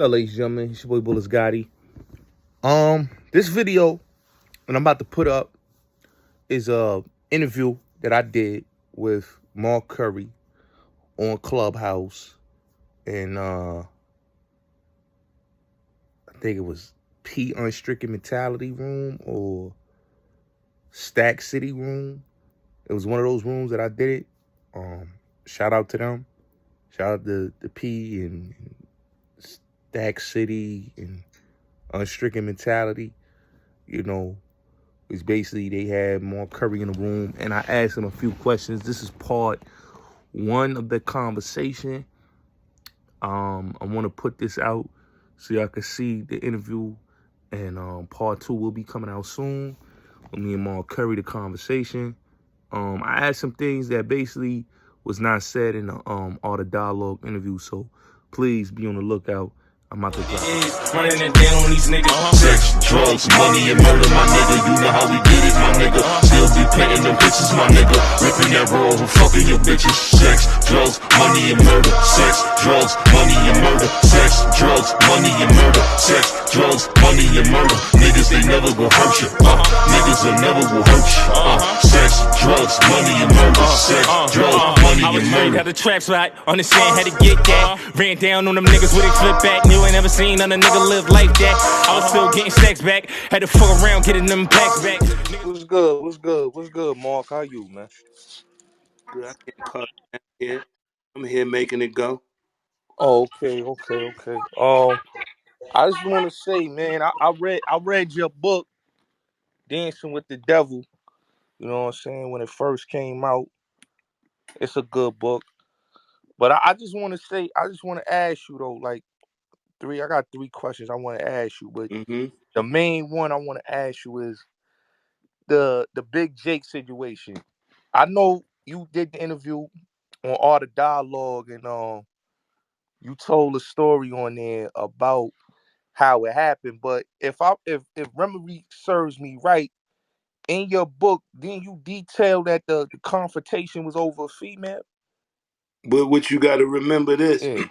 Hello, ladies and gentlemen, it's your boy Bulletz Gotti. This video that I'm about to put up is a interview that I did with Mark Curry on Clubhouse, and I think it was P Unstricken Mentality Room or Stack City Room. It was one of those rooms that I did it. Shout out to them. Shout out to the P and Stack City and Unstricken Mentality. You know, it's basically they had Mark Curry in the room, and I asked him a few questions. This is part one of the conversation. I want to put this out so y'all can see the interview, and part two will be coming out soon with me and Mark Curry, the conversation. I asked some things that basically was not said in the all the dialogue interview, so please be on the lookout. I'm about to drop it. Running it down on these niggas. Sex, drugs, money, and murder, my nigga. You know how we did it, my nigga. Still be painting them bitches, my nigga. Ripping that roll, fucking your bitches. Sex, drugs, money, and murder. Sex, drugs, money, and murder. Sex, drugs, money, and murder. Sex, drugs, money, and murder. Niggas, they never will hurt you. Niggas, they never will hurt you. Sex, drugs, money, and murder. Sex, drugs, money, and murder. Got the traps right, understand how to get that. Ran down on them niggas with a flip back. Knew I never seen none of nigga live like that. I was still getting stacks back. Had to fuck around getting them packs back. What's good? What's good? What's good, Mark? How you, man? Good, I can't call it here. I'm here making it go. Oh, okay. I just want to say, man, I read your book, Dancing with the Devil. You know what I'm saying? When it first came out, it's a good book. But I just want to say, I just want to ask you though, like I got three questions I want to ask you. But the main one I want to ask you is the Big Jake situation. I know you did the interview on all the dialogue, and you told a story on there about how it happened. But if memory serves me right, in your book, didn't you detail that the confrontation was over a female? But what you got to remember this. Yeah.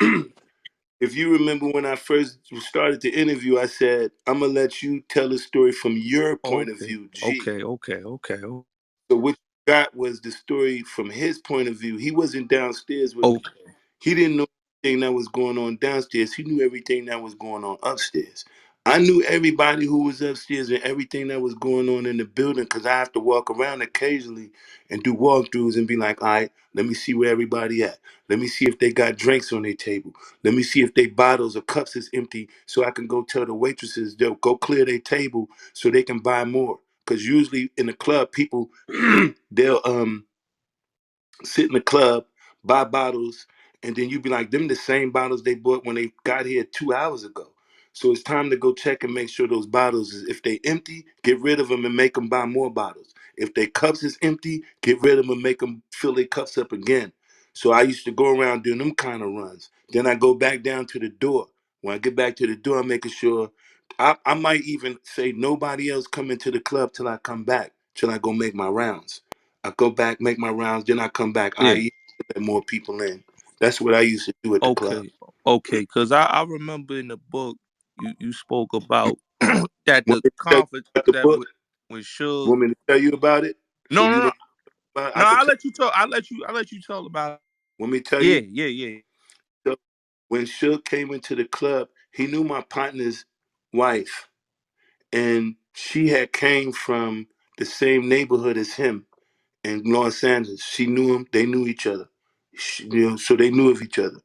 If you remember when I first started the interview, I said, I'm going to let you tell the story from your point of view, G. Okay. So what you got was the story from his point of view. He wasn't downstairs with me. Okay. He didn't know everything that was going on downstairs. He knew everything that was going on upstairs. I knew everybody who was upstairs and everything that was going on in the building because I have to walk around occasionally and do walkthroughs and be like, all right, let me see where everybody at. Let me see if they got drinks on their table. Let me see if they bottles or cups is empty so I can go tell the waitresses they'll go clear their table so they can buy more. Because usually in the club, people, they'll sit in the club, buy bottles, and then you be like, them the same bottles they bought when they got here 2 hours ago. So it's time to go check and make sure those bottles, if they empty, get rid of them and make them buy more bottles. If their cups is empty, get rid of them and make them fill their cups up again. So I used to go around doing them kind of runs. Then I go back down to the door. When I get back to the door, I'm making sure, I might even say nobody else come into the club till I come back, till I go make my rounds. I go back, make my rounds, then I come back. Yeah. I let more people in. That's what I used to do at the club. Okay. Because I remember in the book you spoke about that Want the me to tell you conference about the that book? when Suge. Want me to tell you about it? So No, you no, no, don't. I no. could I'll tell. let you talk. I'll let you tell about it. Want me to tell you? Yeah. So when Suge came into the club, he knew my partner's wife, and she had came from the same neighborhood as him in Los Angeles. She knew him. They knew each other. So they knew of each other.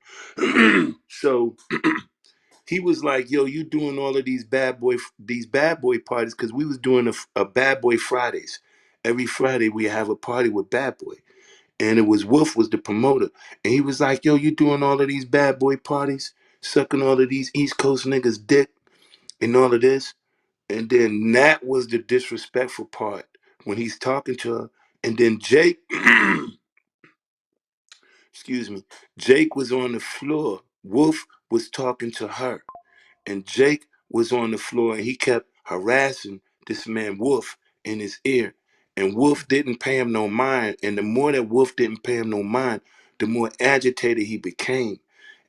So he was like, "Yo, you doing all of these bad boy parties?" Because we was doing a bad boy Fridays. Every Friday we have a party with bad boy, and it was Wolf was the promoter, and he was like, "Yo, you doing all of these bad boy parties, sucking all of these East Coast niggas dick, and all of this." And then that was the disrespectful part when he's talking to her, and then Jake, excuse me, Jake was on the floor. Wolf was talking to her. And Jake was on the floor and he kept harassing this man Wolf in his ear. And Wolf didn't pay him no mind. And the more that Wolf didn't pay him no mind, the more agitated he became.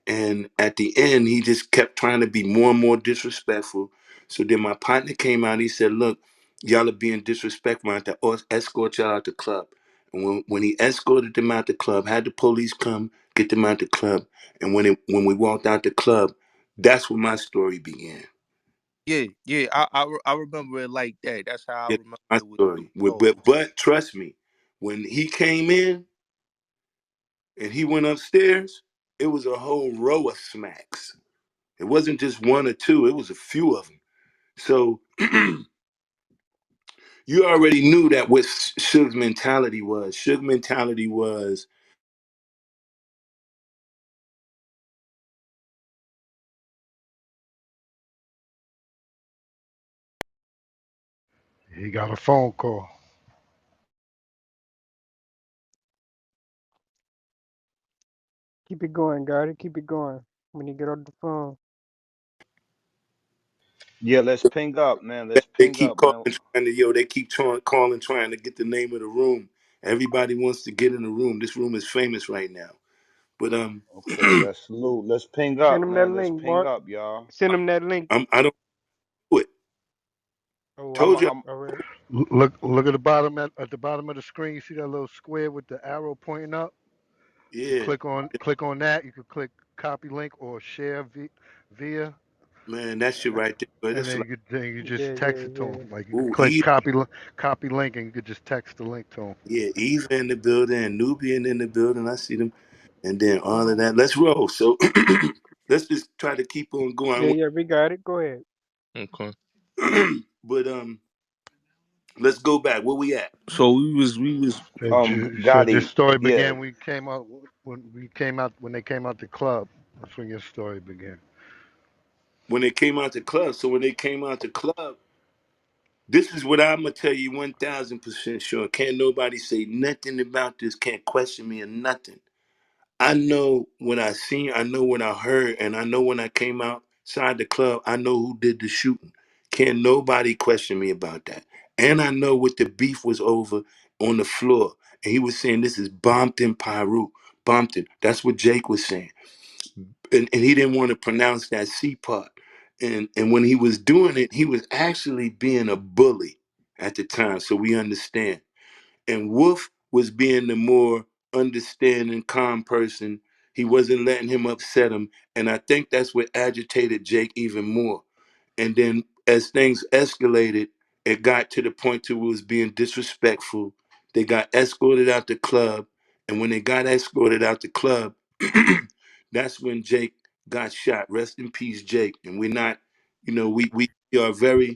And at the end, he just kept trying to be more and more disrespectful. So then my partner came out. He said, "Look, y'all are being disrespectful. I have to escort y'all out the club." And when he escorted them out the club, had the police come get them out the club. And when we walked out the club, that's when my story began. Yeah. I remember it like that. That's how I Yeah, remember my it was story. told. But trust me, when he came in and he went upstairs, it was a whole row of smacks. It wasn't just one or two. It was a few of them. So you already knew that what Suge's mentality was. Suge's mentality was, He got a phone call. Keep it going, Gotti. Keep it going. When you get off the phone. Yeah, let's ping up, man. Let's they ping keep up, calling, man. they keep calling, trying to get the name of the room. Everybody wants to get in the room. This room is famous right now. But Okay, let's salute. Let's ping Send up, him that man. Let's link, ping Mark. up, y'all. Send him that link. I don't do it. Oh, I'm Told you. I'm all right. Look at the bottom at the bottom of the screen. You see that little square with the arrow pointing up? You Yeah, click on that. You could click copy link or share via, man, that shit right there. But and it's like, then you just Yeah, text yeah, it to yeah. them. Like you could ooh, click copy link, and you could just text the link to them. Yeah, Eva in the building and Nubian in the building. I see them. And then all of that. Let's roll. So let's just try to keep on Yeah, going. yeah, we got it. Go ahead. okay. But let's go back. Where we at? So we was So this Gotti. story Yeah. began. We came out when they came out the club. That's when your story began. When they came out the club. So when they came out the club, this is what I'm gonna tell you 1,000% sure. Can't nobody say nothing about this, can't question me or nothing. I know what I seen, I know what I heard, and I know when I came outside the club, I know who did the shooting. Can't nobody question me about that. And I know what the beef was over on the floor. And he was saying this is Bompton Pyru. Bompton. That's what Jake was saying. And he didn't want to pronounce that C part. And when he was doing it, he was actually being a bully at the time. So we understand. And Wolf was being the more understanding, calm person. He wasn't letting him upset him. And I think that's what agitated Jake even more. And then as things escalated, it got to the point to where it was being disrespectful. They got escorted out the club. And when they got escorted out the club, that's when Jake got shot. Rest in peace, Jake. And we're not, we are very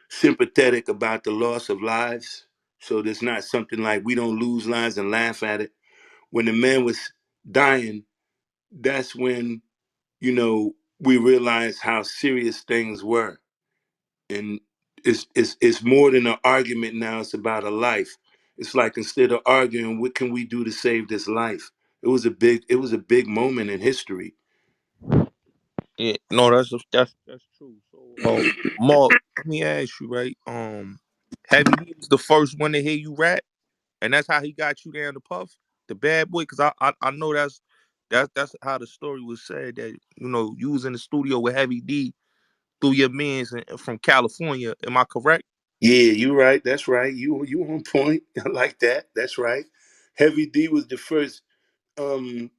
sympathetic about the loss of lives. So there's not something like we don't lose lives and laugh at it. When the man was dying, that's when, we realized how serious things were. And it's more than an argument now, it's about a life. It's like instead of arguing, what can we do to save this life? It was a big moment in history. Yeah, no, that's true. So, Mark, let me ask you, right? Heavy D was the first one to hear you rap, and that's how he got you down to Puff, the bad boy. Cause I know that's how the story was said that you was in the studio with Heavy D through your mans from California. Am I correct? Yeah, you right. That's right. You on point. I like that. That's right. Heavy D was the first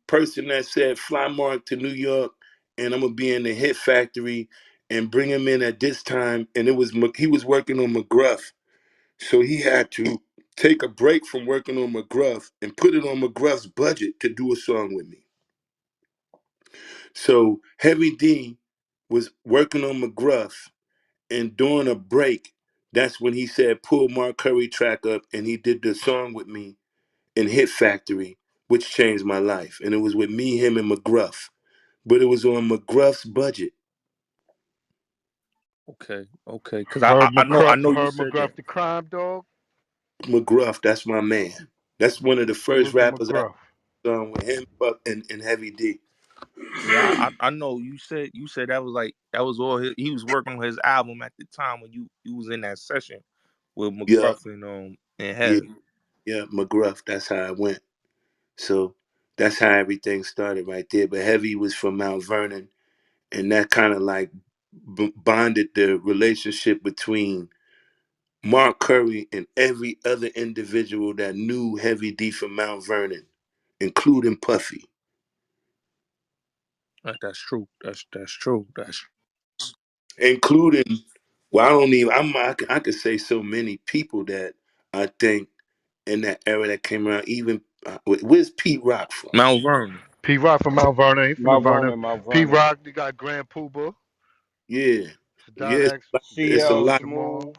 person that said fly Mark to New York and I'm gonna be in the hit factory and bring him in at this time. And he was working on McGruff, so he had to take a break from working on McGruff and put it on McGruff's budget to do a song with me. So Heavy D was working on McGruff, and during a break, that's when he said pull Mark Curry track up, and he did the song with me in Hit Factory, which changed my life. And it was with me, him, and McGruff. But it was on McGruff's budget. Okay. Cause I know you Herb said that. McGruff, the crime dog. McGruff, that's my man. That's one of the first Salute to rappers I McGruff. done with him and Heavy D. Yeah, I know you said that was all he was working on his album at the time when you was in that session with Yeah, McGruff and yeah, Heavy. yeah, McGruff. That's how I went. So That's how everything started right there. But Heavy was from Mount Vernon, and that kind of like bonded the relationship between Mark Curry and every other individual that knew Heavy D from Mount Vernon, including Puffy. That's true. That's true. That's Including, well, I don't even, I could say so many people that I think in that era that came around, even, where's Pete Rock from? Mount Vernon. P Rock from Mount Vernon, he from the Mount Vernon. Vernon, Mount P Vernon. Rock, you got Grand Poobah, Yeah. Yeah, Sadot X, it's a CL lot. Jamal, Smooth.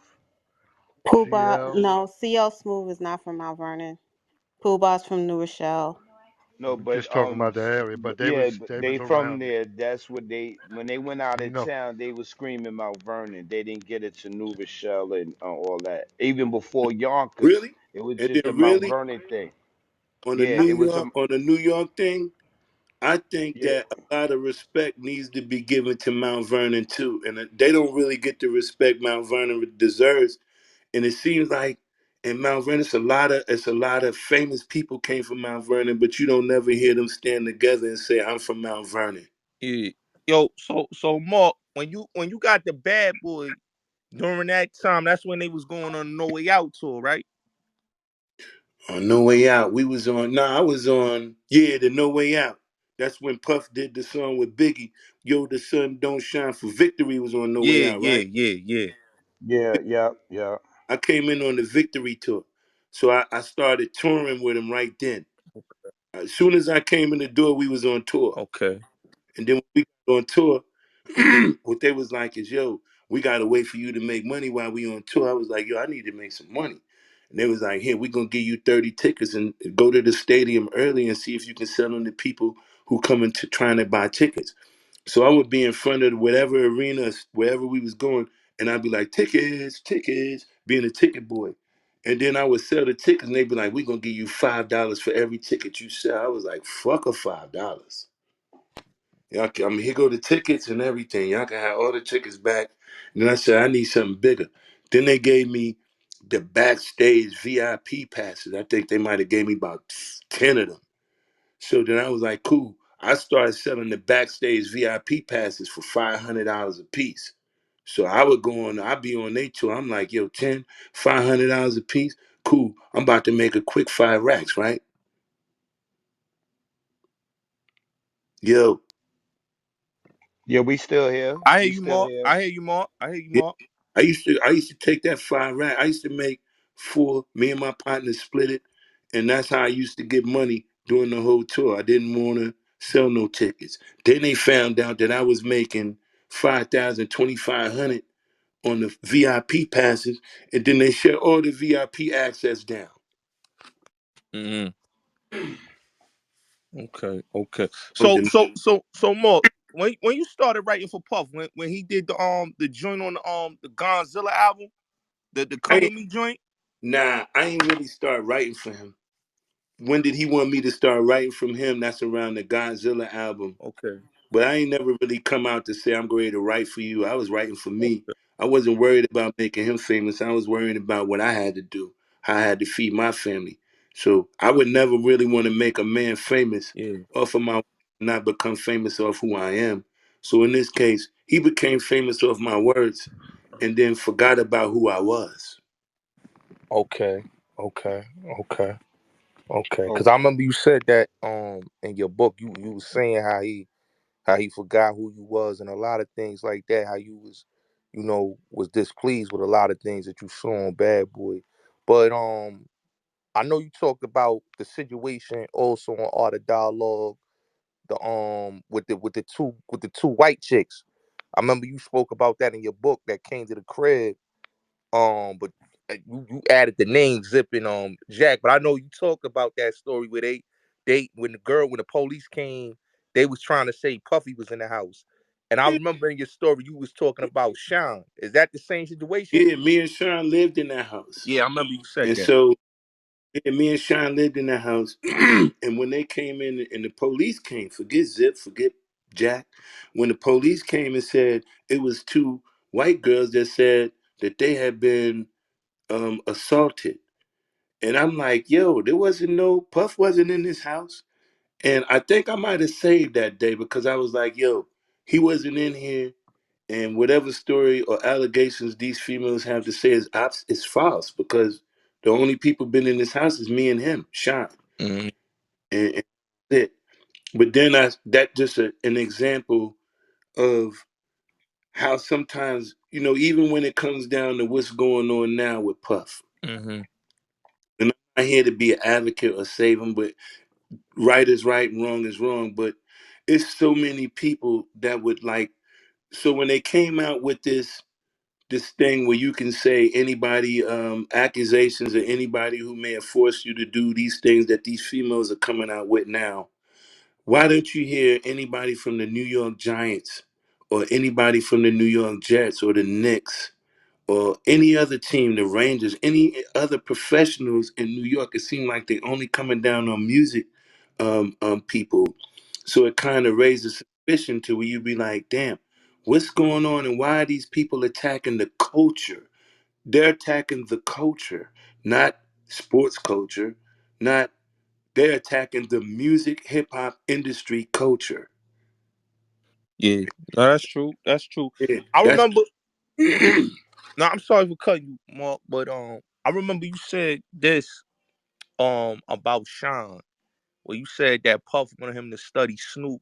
Poobah, CL. no, CL Smooth is not from Mount Vernon. Poobah's from New Rochelle. No, We but just talking about the area, but yeah, they was they from around there. That's what when they went out it. of town, they was screaming Mount Vernon. They didn't get it to New Rochelle and all that. Even before Yonkers, Really? it was And just a then Mount really Vernon thing. on the Yeah, New it was York, on the New York thing, I think yeah. that a lot of respect needs to be given to Mount Vernon too. And they don't really get the respect Mount Vernon deserves. And it seems like in Mount Vernon, it's a lot of famous people came from Mount Vernon, but you don't never hear them stand together and say, I'm from Mount Vernon. Yeah. Yo, so Mark, when you got the Bad Boy during that time, that's when they was going on No Way Out tour, right? On No Way Out, we was on, I was on, the No Way Out. That's when Puff did the song with Biggie. Yo, the sun don't shine for victory was on No Way Yeah, Out, yeah, right? yeah, yeah. Yeah, yeah, yeah. I came in on the victory tour. So I started touring with him right then. As soon as I came in the door, we was on tour. Okay. And then when we got on tour, what they was like is, yo, we gotta wait for you to make money while we on tour. I was like, yo, I need to make some money. And they was like, here, we're gonna give you 30 tickets and go to the stadium early and see if you can sell them to people who coming to trying to buy tickets. So I would be in front of whatever arena, wherever we was going, and I'd be like, tickets, tickets, being a ticket boy. And then I would sell the tickets and they'd be like, we're gonna give you $5 for every ticket you sell. I was like, fuck a $5. Y'all, I mean, here go the tickets and everything. Y'all can have all the tickets back. And then I said, I need something bigger. Then they gave me the backstage VIP passes. I think they might have gave me about 10 of them. So then I was like, cool. I started selling the backstage VIP passes for $500 a piece. So I would go on, I'd be on their tour. I'm like, yo, $500 a piece? Cool. I'm about to make a quick 5 racks, right? Yo, Yeah, we still here. I hear We you, still Mark. here. I hear you, Mark. I hear you, yeah, Mark. I used to take that 5 rack. I used to make 4. Me and my partner split it, and that's how I used to get money during the whole tour. I didn't want to sell no tickets. Then they found out that I was making 5,000, 2,500 on the VIP passes, and then they shut all the VIP access down. Mm-hmm. Okay, okay. On So the, so so so Mark, when you started writing for Puff, when he did the joint on the Godzilla album, the I Come ain't, With Me joint? I ain't really start writing for him. When did he want me to start writing from him? That's around the Godzilla album. Okay. But I ain't never really come out to say I'm going to write for you. I was writing for me. Okay. I wasn't worried about making him famous. I was worried about what I had to do, how I had to feed my family. So I would never really want to make a man famous Yeah. off of my not become famous off who I am. So in this case, he became famous off my words and then forgot about who I was. Okay. Okay. Okay. Okay. Oh, Because I remember you said that in your book, you was saying how he forgot who you was and a lot of things like that, how you was, was displeased with a lot of things that you saw on Bad Boy. But I know you talked about the situation also on Art of Dialogue, the with the two white chicks. I remember you spoke about that in your book that came to the crib. But you added the name Zip and Jack. But I know you talked about that story where they when the police came, they was trying to say Puffy was in the house. And I Yeah, remember in your story you was talking about Shyne. Is that the same situation? yeah, me and Sean lived in that house. Yeah, I remember you said And that. so yeah, me and Sean lived in that house. And when they came in and the police came, forget Zip, forget Jack. When the police came and said it was 2 white girls that said that they had been assaulted. And I'm like, yo, there wasn't no Puff wasn't in this house. And I think I might have saved that day because I was like, yo, he wasn't in here. And whatever story or allegations these females have to say is false because the only people been in this house is me and him, Shyne. Mm-hmm. And that's it. But then that just an example of how sometimes, even when it comes down to what's going on now with Puff, Mm-hmm. and I'm not here to be an advocate or save him, but right is right and wrong is wrong. But it's so many people that would like, so when they came out with this thing where you can say anybody accusations or anybody who may have forced you to do these things that these females are coming out with now, why don't you hear anybody from the New York Giants or anybody from the New York Jets or the Knicks or any other team, the Rangers, any other professionals in New York? It seemed like they only coming down on music people. So it kind of raises suspicion to where you be like, damn, what's going on and why are these people attacking the culture? They're attacking the culture, not sports culture, not they're attacking the music hip hop industry culture. Yeah, no, that's true. That's true. Yeah, I that's remember. No, I'm sorry for cutting you, Mark, but I remember you said this about Shyne, where you said that Puff wanted him to study Snoop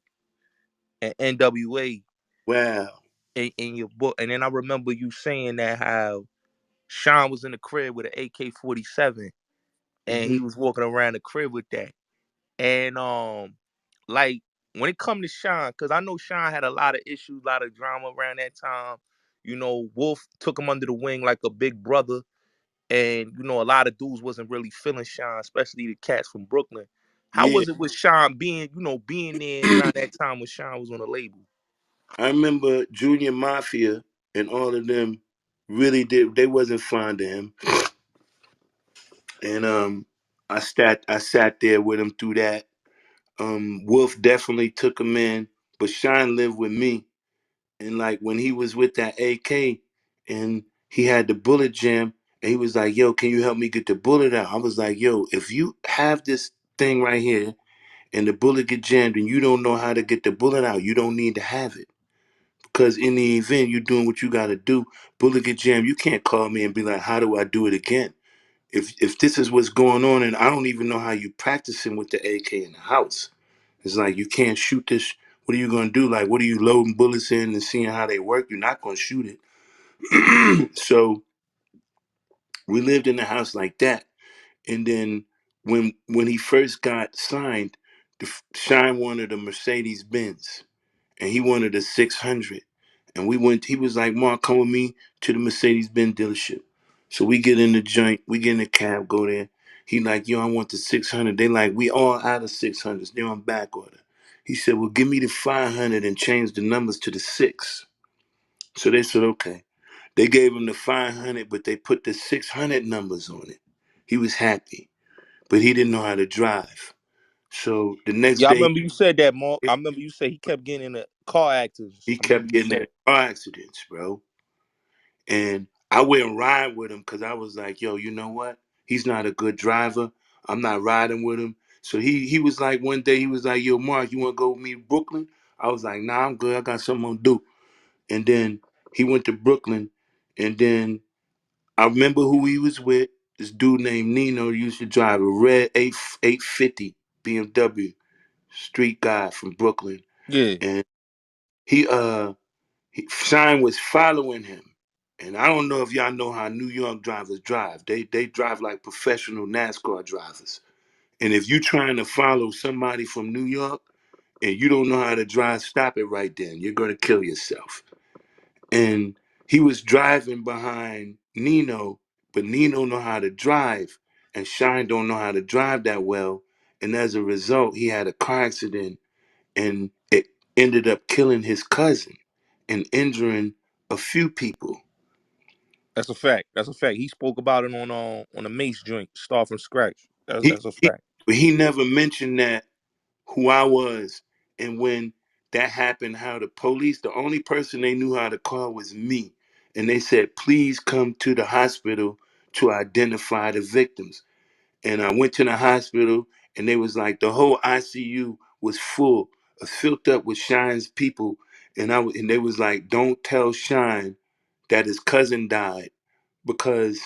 and NWA wow. in your book, and then I remember you saying that how Shyne was in the crib with an AK-47, and Hmm. he was walking around the crib with that, and like when it come to Shyne, because I know Shyne had a lot of issues, a lot of drama around that time. Wolf took him under the wing like a big brother. And a lot of dudes wasn't really feeling Shyne, especially the cats from Brooklyn. How Yeah. was it with Shyne being there around that time when Shyne was on the label? I remember Junior Mafia and all of them really did they wasn't fond of him. And I sat there with him through that. Wolf definitely took him in, but Shine lived with me. And like when he was with that AK and he had the bullet jam and he was like, yo, can you help me get the bullet out? I was like, yo, if you have this thing right here and the bullet get jammed and you don't know how to get the bullet out, you don't need to have it. Because in the event you're doing what you gotta do, bullet get jammed, you can't call me and be like, how do I do it again? If this is what's going on and I don't even know how you practicing with the AK in the house. It's like you can't shoot this. What are you gonna do? Like, what are you loading bullets in and seeing how they work? You're not gonna shoot it. So we lived in the house like that. And then when he first got signed, Shine wanted a Mercedes Benz, and he wanted a 600. And we went. He was like, "Mark, come with me to the Mercedes Benz dealership." So we get in the joint. We get in the cab. Go there. He like, "Yo, I want the 600." They like, "We all out of 600s. They're on back order." He said, "Well, give me the 500 and change the numbers to the six." So they said, "Okay." They gave him the 500, but they put the 600 numbers on it. He was happy, but he didn't know how to drive. So the next Yeah, I day, remember you said that, Mark. I remember you said he kept getting in car accidents. he I remember kept you getting in said. car accidents, bro. And I wouldn't ride with him because I was like, yo, you know what? He's not a good driver. I'm not riding with him. So he was like, one day he was like, yo, Mark, you want to go with me to Brooklyn? I was like, nah, I'm good. I got something to do. And then he went to Brooklyn. And then I remember who he was with. This dude named Nino used to drive a red 850 BMW, street guy from Brooklyn. Yeah, And he Shine was following him. And I don't know if y'all know how New York drivers drive. They drive like professional NASCAR drivers. And if you're trying to follow somebody from New York and you don't know how to drive, stop it right then. You're gonna kill yourself. And he was driving behind Nino, but Nino know how to drive, and Shine don't know how to drive that well. And as a result, he had a car accident and it ended up killing his cousin and injuring a few people. that's a fact. That's a fact. He spoke about it on the Mace joint, start from scratch. That's He that's a he fact. he never mentioned that who I was, and when that happened, how the police, the only person they knew how to call was me, and they said, "Please come to the hospital to identify the victims." And I went to the hospital, and they was like, the whole ICU was filled up with Shyne's people, and and they was like, "Don't tell Shyne that his cousin died because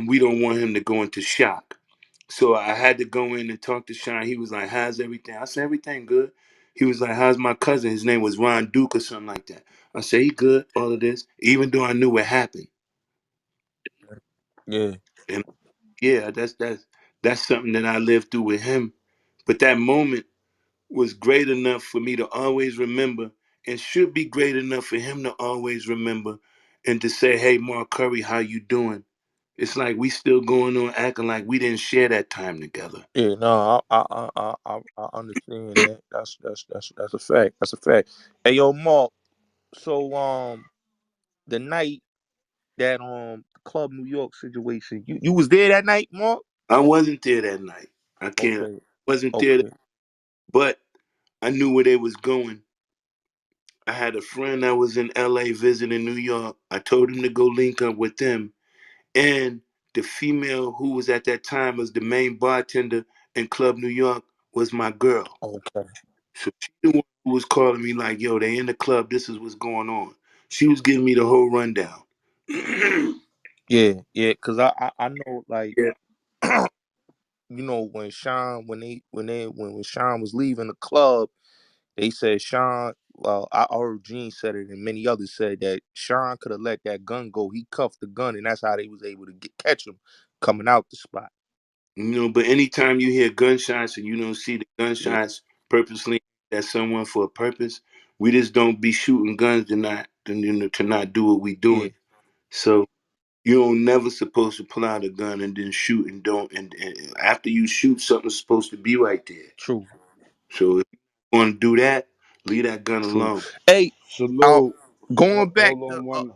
we don't want him to go into shock." So I had to go in and talk to Shyne. He was like, "How's everything?" I said, "Everything good." He was like, "How's my cousin?" His name was Ron Duke or something like that. I said, "He good." All of this, even though I knew what happened. Yeah. And yeah, that's something that I lived through with him. But that moment was great enough for me to always remember, and should be great enough for him to always remember, and to say, "Hey, Mark Curry, how you doing?" It's like we still going on acting like we didn't share that time together. Yeah, no, I understand that. That's a fact. That's a fact. Hey, yo, Mark. So, the night that Club New York situation, you was there that night, Mark? I wasn't there that night. I can't. Okay, Wasn't there, okay, but I knew where they was going. I had a friend that was in LA visiting New York. I told him to go link up with them. And the female who was at that time was the main bartender in Club New York was my girl. okay. So she the one who was calling me like, "Yo, they in the club. This is what's going on." She was giving me the whole rundown. Yeah, yeah. Cause I know, like, Yeah. you know, when Shyne when Shyne was leaving the club, they said Shyne. Well, I heard Gene said it, and many others said that Shyne could have let that gun go. He cuffed the gun, and that's how they was able to catch him coming out the spot. But anytime you hear gunshots and you don't see the Yeah, gunshots purposely at someone for a purpose, we just don't be shooting guns to not do what we yeah, doing. So you don't never supposed to pull out a gun and then shoot and don't and after you shoot, something's supposed to be right there. true, So if you want to do that, leave that gun true. alone. Hey, uh, Salute. going back Hold to on one.